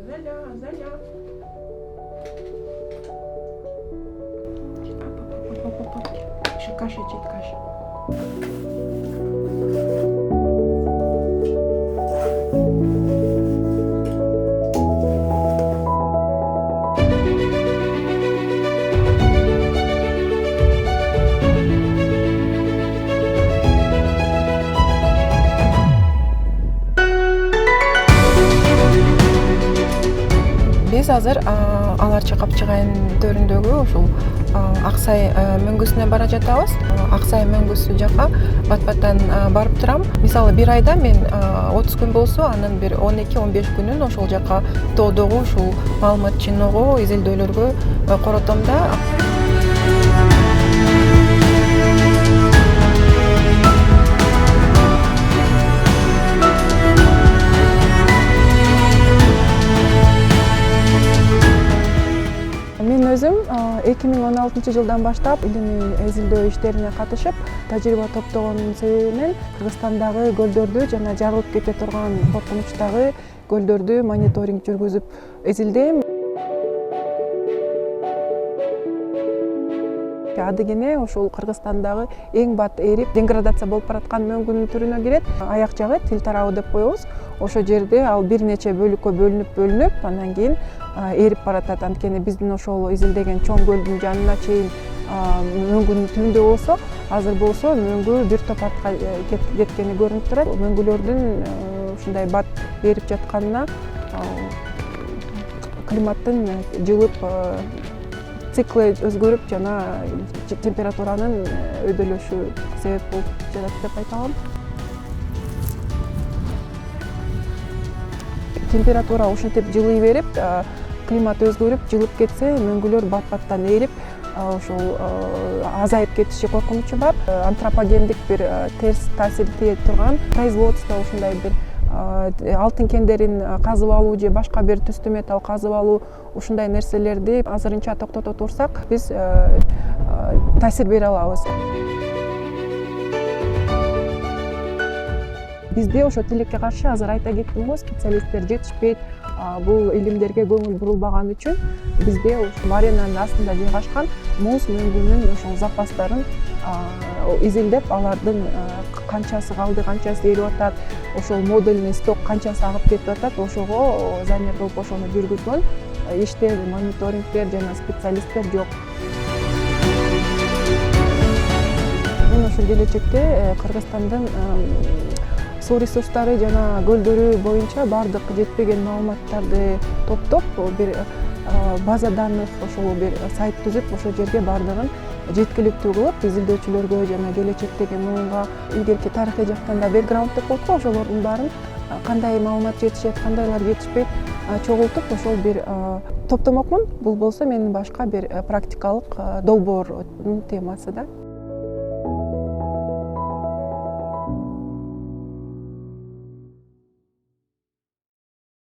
Заля. Еще каша, чит каша. Биз азыр алар чакап чыгайын төрүндөгү ушул Аксай мөңгүсүнө бара жатабыз. Аксай мөңгүсү жака бат-баттан барып турам. Мисалы бир айда мен 30 күн болсо, анын бир 12-15 күнүн ошол жака тоодогу ушул маалымат жыйноого, изилдөөлөргө коротом да. Мен өзүм 2016 жылдан баштап илимий изилдөө иштерине катышып, тажрыйба топтогонун себебинен Кыргызстандагы көлдөрдү жана жарылып кете турган коркунучтагы көлдөрдү мониторинг жүргүзүп изилдейм. Адыгене ошол Кыргызстандагы эң бат эрип деградация болуп бараткан мөңгүнүн түрүнө кирет. Аяк жагы Тил тарабы деп коебуз. Ошол жерде ал бир нече бөлүккө бөлүнүп, андан кийин эрип баратат. Анткени биздин ошол изилдеген чоң көлдүн жанына чейин мөңгүнүн түбүндө болсо, азыр болсо мөңгү бир топ артка кеткени көрүнүп турат. Мөңгүлөрдүн ушундай бат эрип жатканына климаттын жылып циклы өзгөрүп жана температуранын өйдөлөшү себеп болуп жатат деп айта алам. Температура ушинтип жылый берип, климат өзгөрүп, жылып кетсе, мөңгүлөр бат-баттан эрип, ошол азайып кетиши коркунучу бар. Антропогендик бир терс таасир тие турган производство ушундай бир алтын кендерин казып алуу же башка бир түстүү металл казып алуу ушундай нерселерди азырынча токтото турсак, биз таасир бере алабыз. Бизде ошо тилекке каршы азыр айта кеттим го, специалисттер жетишпейт. Бул илимдерге көңүл бурулбаган үчүн бизде ушул маренанын астында жайгашкан муз мөңгүнүн ошол запастарын изилдеп, алардын канчасы калды, канчасы эрип атат, ошол модульный сток канчасы агып кетип атат, ошого замер кылып ошону жүргүзгөн иштер, мониторингдер жана специалисттер жок. Мен ошол келечекте Кыргызстандын суу ресурстары жана көлдөрү боюнча бардык жетпеген маалыматтарды топтоп, бир база данных, ошол бир сайт түзүп, ошол жерге бардыгын жеткиликтүү кылып, изилдөөчүлөргө жана келечектеги муунга илгерки тарыхый жактан да бэкграунд деп коет го, ошолордун баарын кандай маалымат жетишет, кандайлар жетишпейт чогултуп, ошол бир топтомокмун. Бул болсо менин башка бир практикалык долбоордун темасы да.